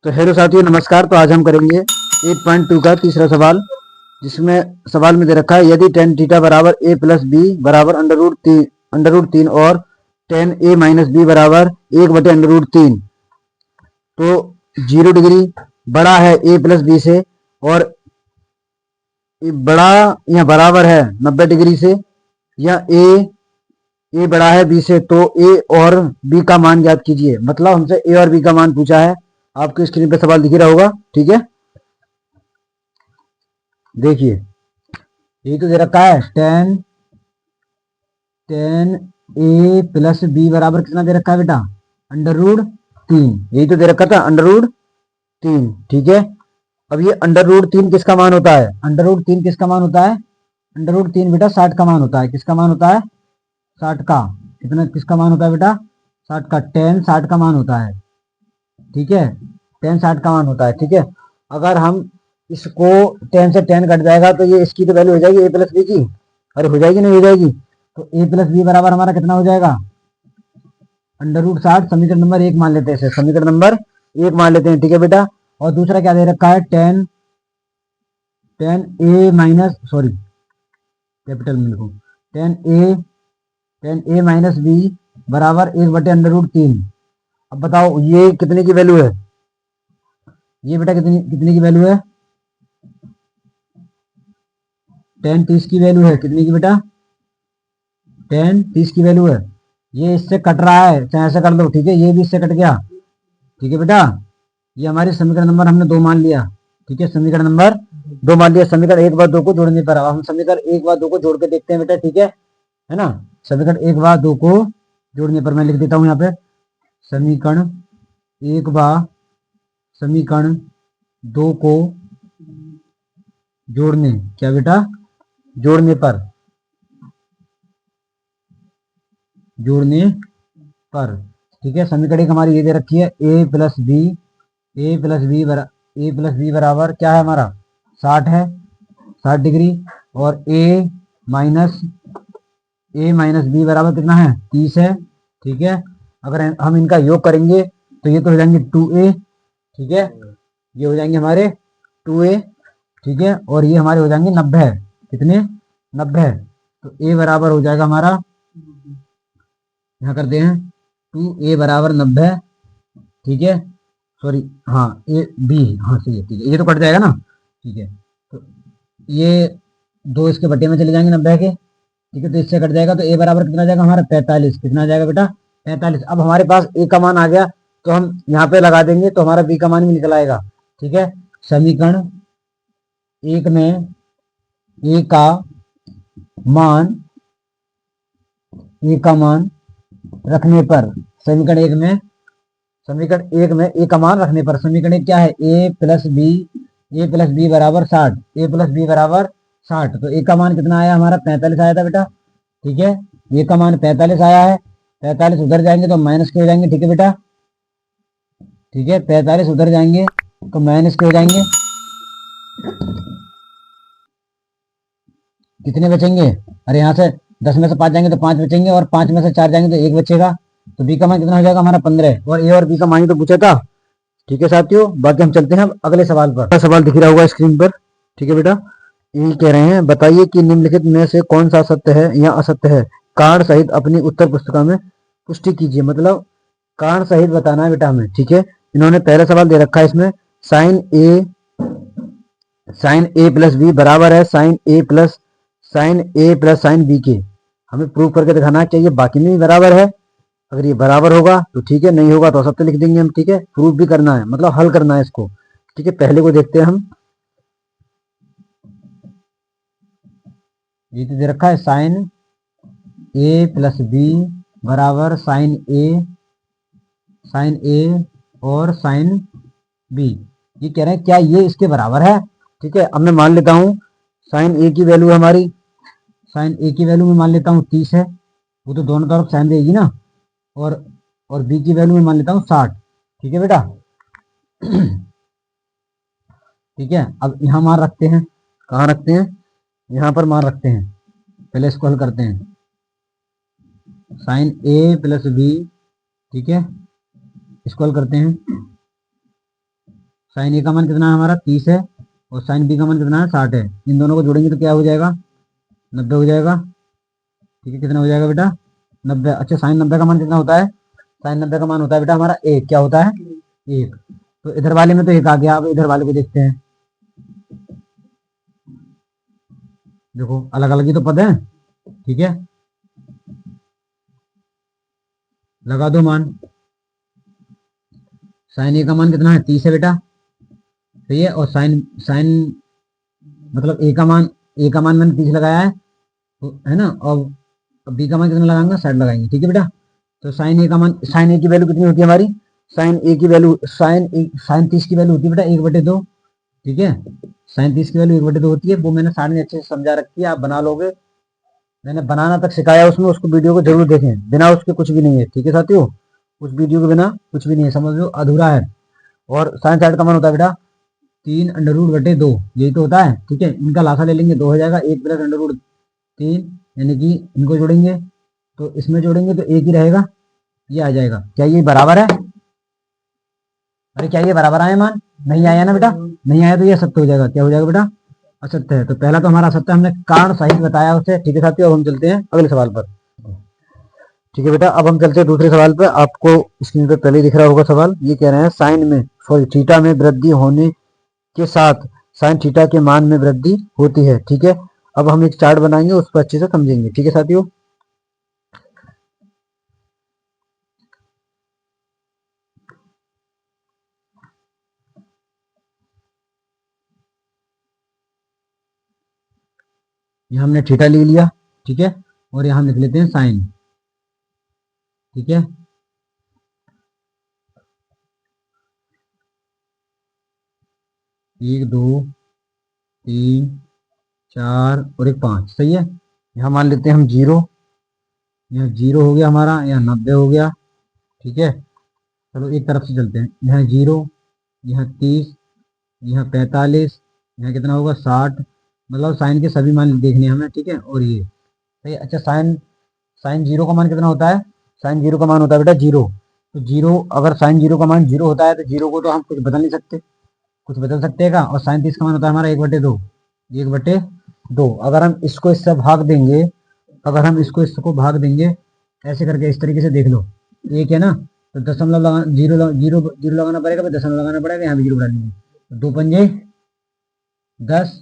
तो हेलो साथियों, नमस्कार। तो आज हम करेंगे 8.2 का तीसरा सवाल, जिसमें सवाल में दे रखा है यदि टेन थीटा बराबर ए प्लस बी बराबर अंडर रूट तीन और टेन ए माइनस बी बराबर 1/√3, तो 0 डिग्री बड़ा है ए प्लस बी से और बड़ा या बराबर है 90 डिग्री से, या ए बड़ा है बी से, तो ए और बी का मान ज्ञात कीजिए। मतलब हमसे ए और बी का मान पूछा है। आपकी स्क्रीन पे सवाल दिख रहा होगा, ठीक है। देखिए, ये तो दे रखा है ten ten A plus B बराबर कितना दे रखा है बेटा? Under root 3। यही तो दे रखा था, अंडर रूट 3, ठीक है। अब ये अंडर रूट 3 किसका मान होता है? अंडर रूट 3 किसका मान होता है? अंडर रूट 3 बेटा 60 का मान होता है। किसका मान होता है? 60 का। कितना किसका मान होता है बेटा? 60 का। टेन 60 का मान होता है, ठीक है। टेन 60 का मान होता है, ठीक है। अगर हम इसको 10 से 10 कट जाएगा तो ये इसकी तो वैल्यू हो जाएगी ए प्लस बी की। अरे हो जाएगी, नहीं हो जाएगी? तो ए प्लस बी बराबर हमारा कितना हो जाएगा? Under root 60। समीकरण नंबर 1 मान लेते हैं इसे, समीकरण नंबर 1 मान लेते हैं, ठीक है बेटा। और दूसरा क्या दे रखा है? टेन टेन ए माइनस, सॉरी कैपिटल में लिखो, टेन ए माइनस बी बराबर 1/√3। अब बताओ ये कितने की वैल्यू है? ये बेटा कितनी कितने की वैल्यू है? 10 30 की वैल्यू है। कितने की बेटा? 10 30 की वैल्यू है। ये इससे कट रहा है, चाहे ऐसे कर लो, ठीक है। ये भी इससे कट गया, ठीक है बेटा। ये हमारी समीकरण नंबर हमने 2 मान लिया, ठीक है। समीकरण नंबर 2 मान लिया। समीकरण 1 व 2 को जोड़ने पर अब हम समीकरण 1 व 2 को जोड़ के देखते हैं बेटा, ठीक है ना। समीकरण 1 व 2 को जोड़ने पर मैं लिख देता हूँ यहाँ पे, समीकरण 1 व समीकरण 2 को जोड़ने, क्या बेटा? जोड़ने पर ठीक है। समीकरण 1 हमारी ये दे रखी है ए प्लस बी बराबर क्या है हमारा? 60 है, 60 डिग्री। और माइनस ए माइनस बी बराबर कितना है? 30 है, ठीक है। अगर हम इनका योग करेंगे तो ये तो हो जाएंगे 2a, ठीक है। ये हो जाएंगे हमारे 2a, ठीक है। और ये हमारे हो जाएंगे 90। कितने? 90। तो a बराबर हो जाएगा हमारा, यहाँ करते हैं 2a बराबर 90, ठीक है। सॉरी, हाँ ए बी, हाँ सही है, ठीक है। ये तो कट जाएगा ना, ठीक है। तो ये 2 इसके बटे में चले जाएंगे 90 के, ठीक है। तो इससे कट जाएगा तो ए बराबर कितना जाएगा हमारा? 45। कितना जाएगा बेटा? 45। अब हमारे पास ए का मान आ गया, तो हम यहाँ पे लगा देंगे तो हमारा बी का मान भी निकल आएगा, ठीक है। समीकरण 1 में ए का मान रखने पर, समीकरण 1 में ए का मान रखने पर, समीकरण 1 क्या है? ए प्लस बी बराबर 60। तो ए का मान कितना आया हमारा? 45 आया था बेटा, ठीक है। ए का मान 45 आया है। 45 उधर जाएंगे तो माइनस के हो जाएंगे, ठीक है बेटा, ठीक है। 45 उधर जाएंगे तो माइनस के हो जाएंगे। कितने बचेंगे? अरे यहाँ से 10 में से 5 जाएंगे तो 5 बचेंगे, और 5 में से 4 जाएंगे तो 1 बचेगा। तो बी का मान कितना हो जाएगा हमारा? 15। और ए और बी का मान ही तो पूछा था, ठीक है साथियों। बाकी हम चलते हैं अब अगले सवाल पर। सवाल दिख रहा होगा स्क्रीन पर, ठीक है बेटा। ये कह रहे हैं बताइए कि निम्नलिखित में से कौन सा सत्य है या असत्य है। कारण सहित अपनी उत्तर पुस्तिका में पुष्टि कीजिए। मतलब कारण सहित बताना है बेटा हमें, ठीक है। इन्होंने पहला सवाल दे रखा है इसमें, साइन ए प्लस बी बराबर है साइन ए प्लस साइन बी के। हमें प्रूव करके दिखाना चाहिए बाकी में भी बराबर है। अगर ये बराबर होगा तो ठीक है, नहीं होगा तो असत्य लिख देंगे हम, ठीक है। प्रूफ भी करना है, मतलब हल करना है इसको, ठीक है। पहले को देखते हैं हम। ये तो दे रखा है साइन ए प्लस बी बराबर साइन ए और साइन बी। ये कह रहे हैं क्या ये इसके बराबर है, ठीक है। अब मैं मान लेता हूं साइन ए की वैल्यू हमारी, साइन ए की वैल्यू में मान लेता हूँ 30 है, वो तो दोनों तरफ साइन देगी ना। और बी की वैल्यू में मान लेता हूँ 60, ठीक है बेटा। ठीक है। अब यहाँ मान रखते हैं, कहाँ रखते हैं? यहाँ पर मान रखते हैं। पहले इसको हल करते हैं, साइन ए प्लस बी, ठीक है। इसको हल करते हैं। साइन ए का मान कितना है हमारा 30 है और साइन बी का मान कितना है 60 है। इन दोनों को जोड़ेंगे तो क्या हो जाएगा 90 हो जाएगा। ठीक है, कितना हो जाएगा बेटा 90। अच्छा साइन 90 का मान कितना होता है, साइन 90 का मान होता है बेटा हमारा एक, क्या होता है 1। तो इधर वाले में तो एक आ गया, अब इधर वाले को देखते हैं। देखो अलग अलग ही तो पद है। ठीक है, लगा दो मान। साइन ए का मान कितना है 30 है बेटा, सही है। और साइन साइन मतलब ए का मान मैंने 30 लगाया है ना। और बी का मान कितना लगाएंगे 60 लगाएंगे। ठीक है बेटा, तो साइन ए का मान, साइन ए की वैल्यू कितनी होती है हमारी, साइन ए की वैल्यू साइन 30 की वैल्यू होती है बेटा 1/2। ठीक है, साइन 30 की वैल्यू 1/2 होती है। वो मैंने सारे में अच्छे से समझा रखी है, आप बना लोगे। मैंने बनाना तक सिखाया उसमें, उसको वीडियो को जरूर देखें, बिना उसके कुछ भी नहीं है। ठीक है साथियों, उस वीडियो के बिना कुछ भी नहीं है, समझ लो अधूरा है। और साइन 60 का मान होता है बेटा 3√2, यही तो होता है। ठीक है, इनका लासा ले लेंगे 2 हो जाएगा, 1 + √3, यानी कि इनको जोड़ेंगे तो इसमें जोड़ेंगे तो एक ही रहेगा, ये आ जाएगा। क्या ये बराबर है, अरे क्या ये बराबर आए मान, नहीं आया ना बेटा, नहीं आया तो ये असत्य हो जाएगा। क्या हो जाएगा बेटा, असत्य है। तो पहला तो हमारा असत्य, हमने कारण सहित बताया उसे। ठीक है साथियों, अब हम चलते हैं अगले सवाल पर। ठीक है बेटा, अब हम चलते हैं दूसरे सवाल पर। आपको स्क्रीन पर पहले दिख रहा होगा सवाल। ये कह रहे हैं साइन में सॉरी थीटा में वृद्धि होने के साथ साइन थीटा के मान में वृद्धि होती है। ठीक है, अब हम एक चार्ट बनाएंगे, उस पर अच्छे से समझेंगे। ठीक है साथियों, यहाँ हमने थीटा ले लिया। ठीक है, और यहाँ हम लिख लेते हैं साइन। ठीक है, 1 2 3 4 और एक 5, सही है। यहाँ मान लेते हैं हम 0, यहाँ 0 हो गया हमारा, यहाँ 90 हो गया। ठीक है, चलो एक तरफ से चलते हैं। यहाँ 0, यहाँ 30, यहाँ 45, यहाँ कितना होगा 60। मतलब साइन के सभी मान देखने हैं हमें। ठीक है, और ये सही है। अच्छा साइन साइन 0 का मान कितना होता है, साइन 0 का मान होता है बेटा 0। तो 0, अगर साइन 0 का मान 0 होता है तो 0 को तो हम कुछ बदल नहीं सकते, कुछ बदल सकते हैं का। और साइन 30 का मान होता है हमारा 1/2, 1/2। अगर हम इसको इससे भाग देंगे, अगर हम इसको इसको भाग देंगे ऐसे करके, इस तरीके से देख लो, एक है ना, तो दशमलव लगा, जीरो जीरो जीरो लगाना पड़ेगा, फिर दशमलव लगाना पड़ेगा, यहाँ भी जीरो डाल देंगे। 2 पंजे 10।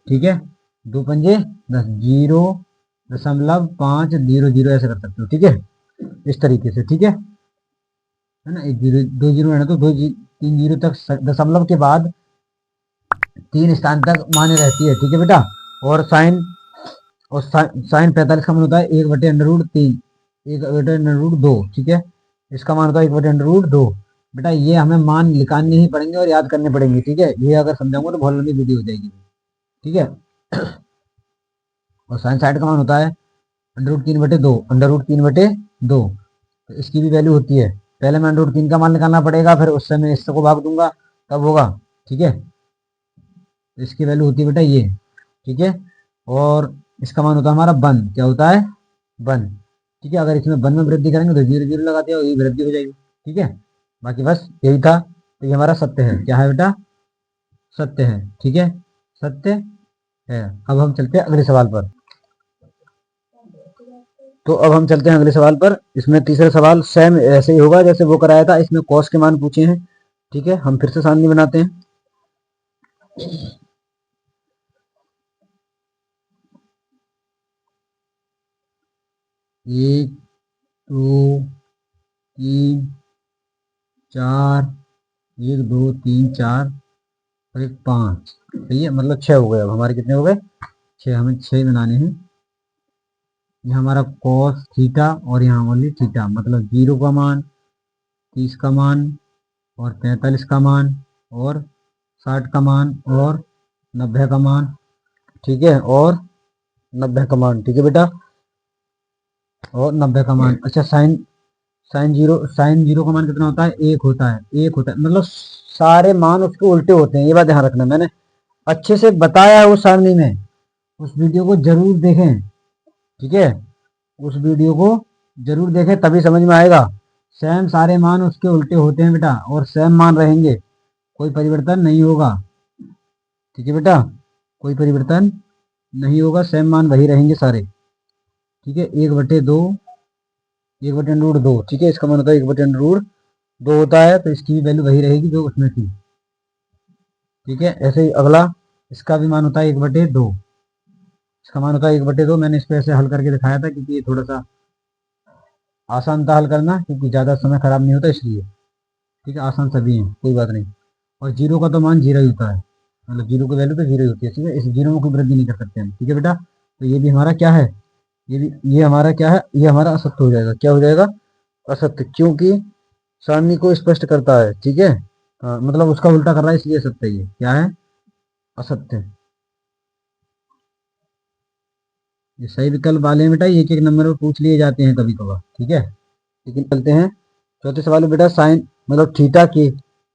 ठीक है, 2 पंजे 10, 0.500 ऐसे कर सकते हो। ठीक है, इस तरीके से। ठीक है ना, एक जीरो 2 जीरो है ना, तो 3 जीरो तक दशमलव के बाद 3 स्थान तक मान्य रहती है। ठीक है बेटा, और साइन 45 का मान होता है 1/√3, 1/√2। ठीक है, इसका मान होता है 1/√2। बेटा ये हमें मान निकालने ही पड़ेंगे और याद करने पड़ेंगे। ठीक है, ये अगर समझाऊंगा तो बहुत लंबी वीडियो हो जाएगी। ठीक है, और साइन 60 का मान होता है √3/2, √3/2। तो इसकी भी वैल्यू होती है। पहले मैं √3 का मान निकालना पड़ेगा, फिर उससे मैं इसको भाग दूंगा, तब होगा। ठीक है, तो इसकी वैल्यू होती है बेटा ये। ठीक है, और इसका मान होता है हमारा 1, क्या होता है 1। ठीक है, अगर इसमें 1 में वृद्धि करेंगे तो 0 0 लगाते हो, ये वृद्धि हो जाएगी। ठीक है, बाकी बस यही था। तो ये हमारा सत्य है, क्या है बेटा, सत्य है। ठीक है, सत्य है। अब हम चलते हैं अगले सवाल पर। तो अब हम चलते हैं अगले सवाल पर। इसमें तीसरा सवाल सेम ऐसे ही होगा जैसे वो कराया था, इसमें कॉस के मान पूछे हैं। ठीक है, हम फिर से सारणी बनाते हैं। 1 2 3 4, 1 2 3 4 और एक 5, सही है। मतलब 6 हो गए। अब हमारे कितने हो गए 6, हमें 6 बनाने हैं। ये हमारा कॉस थीटा और यहाँ ओनली थीटा, मतलब 0 का मान, 30 का मान और 45 का मान और 60 का मान और 90 का मान। ठीक है, और 90 का मान। ठीक है बेटा, और 90 का मान। अच्छा साइन जीरो का मान कितना होता है, 1 होता है, 1 होता है। मतलब सारे मान उसके उल्टे होते हैं, ये बात ध्यान रखना। मैंने अच्छे से बताया है उस सारणी में, उस वीडियो को जरूर देखें। ठीक है, उस वीडियो को जरूर देखें, तभी समझ में आएगा। सेम सारे मान उसके उल्टे होते हैं बेटा, और सेम मान रहेंगे। कोई परिवर्तन नहीं होगा। ठीक है बेटा, कोई परिवर्तन नहीं होगा, सेम मान वही रहेंगे सारे। ठीक है, 1/2, 1/√2। ठीक है, इसका मान होता है 1/√2 होता है, तो इसकी भी वैल्यू वही रहेगी जो उसमें थी। ठीक है, ऐसे ही अगला, इसका भी मान होता है 1/2, इसका मान होता है 1/2। मैंने इस पे ऐसे हल करके दिखाया था क्योंकि ये थोड़ा सा आसान था हल करना, क्योंकि ज़्यादा समय खराब नहीं होता इसलिए। ठीक है, आसान सभी हैं, कोई बात नहीं। और जीरो का तो मान जीरो ही होता है, मतलब जीरो की वैल्यू तो जीरो ही होती है, ठीक है, इस जीरो में कोई वृद्धि नहीं कर सकते हम। ठीक है बेटा, तो ये भी हमारा क्या है, ये हमारा क्या है, ये हमारा असत्य हो जाएगा। क्या हो जाएगा, असत्य, क्योंकि सारणी को स्पष्ट करता है। ठीक है, मतलब उसका उल्टा कर रहा है, इसलिए असत्य। ये क्या है, असत्य। ये सही विकल्प वाले हैं बेटा, एक एक नंबर में पूछ लिए जाते हैं कभी कभार। ठीक है, लेकिन चलते हैं चौथे सवाल में बेटा। साइन मतलब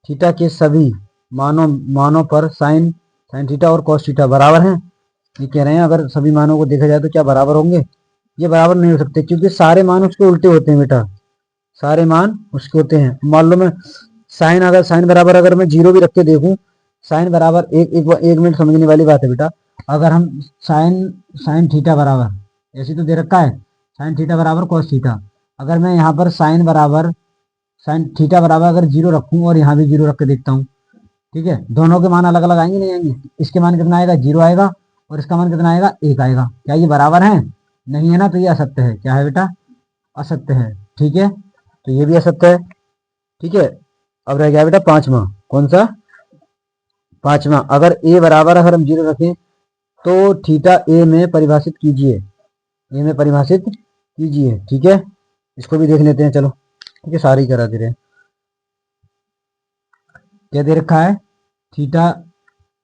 थीटा के सभी मानों पर साइन थीटा और कॉस थीटा बराबर हैं। ये कह रहे हैं अगर सभी मानों को देखा जाए तो क्या बराबर होंगे, ये बराबर नहीं हो सकते, क्योंकि सारे मान उसके उल्टे होते हैं बेटा, सारे मान उसके होते हैं। मान लो मैं साइन बराबर अगर मैं जीरो भी रख के देखूं, साइन बराबर एक मिनट समझने वाली बात है बेटा। अगर हम साइन थीटा बराबर ऐसे तो दे रखा है, साइन थीटा बराबर कॉस थीटा, अगर मैं यहाँ पर साइन थीटा बराबर अगर जीरो रखूं और यहाँ भी जीरो रख के देखता हूँ, ठीक है, दोनों के मान अलग अलग आएंगे नहीं आएंगे, इसके मान कितना आएगा, जीरो आएगा, और इसका मान कितना आएगा, एक आएगा। क्या ये बराबर है, नहीं है ना, तो ये असत्य है। क्या है बेटा, असत्य है। ठीक है, तो ये भी असत्य है। ठीक है, अब रह गया बेटा पांचवा, कौन सा, पांचवा, अगर ए बराबर अगर हम जीरो रखें तो थीटा ए में परिभाषित कीजिए, ए में परिभाषित कीजिए। ठीक है, इसको भी देख लेते हैं, चलो। ठीक है, सारी करा दे रहे हैं। क्या दे रखा है, थीटा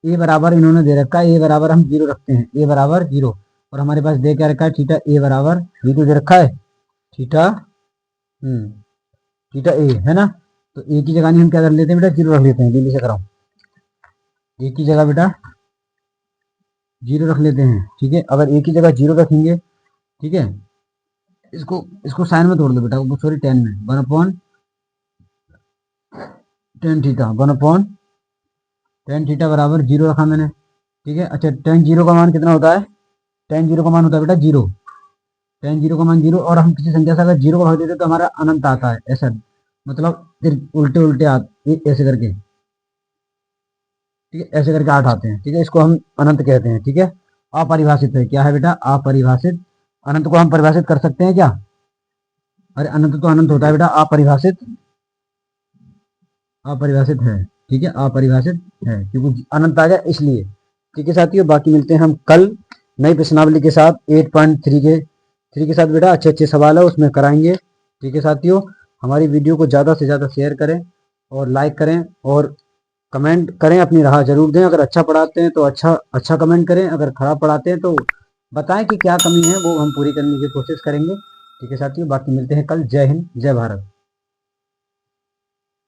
ए बराबर इन्होंने दे रखा है, ए बराबर हम जीरो रखते हैं, ए बराबर जीरो, और हमारे पास दे क्या रखा है, थीटा ए बराबर जीरो दे रखा है, थीटा थीटा ए है ना। तो ए की जगह नहीं हम क्या कर लेते हैं बेटा, जीरो रख लेते हैं, जल्दी से कराओ, ए की जगह बेटा जीरो रख लेते हैं। ठीक है, अगर ए की जगह जीरो रखेंगे, ठीक है, इसको साइन में तोड़ दो बेटा, सॉरी टेन में, 1/10 थीटा, 1/10 थीटा बराबर जीरो रखा मैंने। ठीक है, अच्छा टेन जीरो का मान कितना होता है, टेन जीरो का मान होता है बेटा जीरो, टेन जीरो का मान जीरो, और हम किसी संख्या से अगर जीरो का भाग देते तो हमारा अनंत आता है, ऐसा मतलब फिर उल्टे उल्टे आते ऐसे करके। ठीक है, ऐसे करके 8 आते हैं। ठीक है, इसको हम अनंत कहते हैं। ठीक है, अपरिभाषित है, क्या है बेटा, अपरिभाषित। अनंत को हम परिभाषित कर सकते हैं क्या, अरे अनंत तो अनंत होता है बेटा, अपरिभाषित, अपरिभाषित है। ठीक है, अपरिभाषित है क्योंकि अनंत आ गया इसलिए। ठीक है साथियों, बाकी मिलते हैं हम कल नई प्रश्नावली के साथ 8.3 के साथ बेटा, अच्छे अच्छे सवाल है उसमें कराएंगे। ठीक है साथियों, हमारी वीडियो को ज़्यादा से ज़्यादा शेयर करें और लाइक करें और कमेंट करें, अपनी राह जरूर दें। अगर अच्छा पढ़ाते हैं तो अच्छा कमेंट करें, अगर खराब पढ़ाते हैं तो बताएं कि क्या कमी है, वो हम पूरी करने की कोशिश करेंगे। ठीक है साथियों, बाकी मिलते हैं कल। जय हिंद, जय भारत।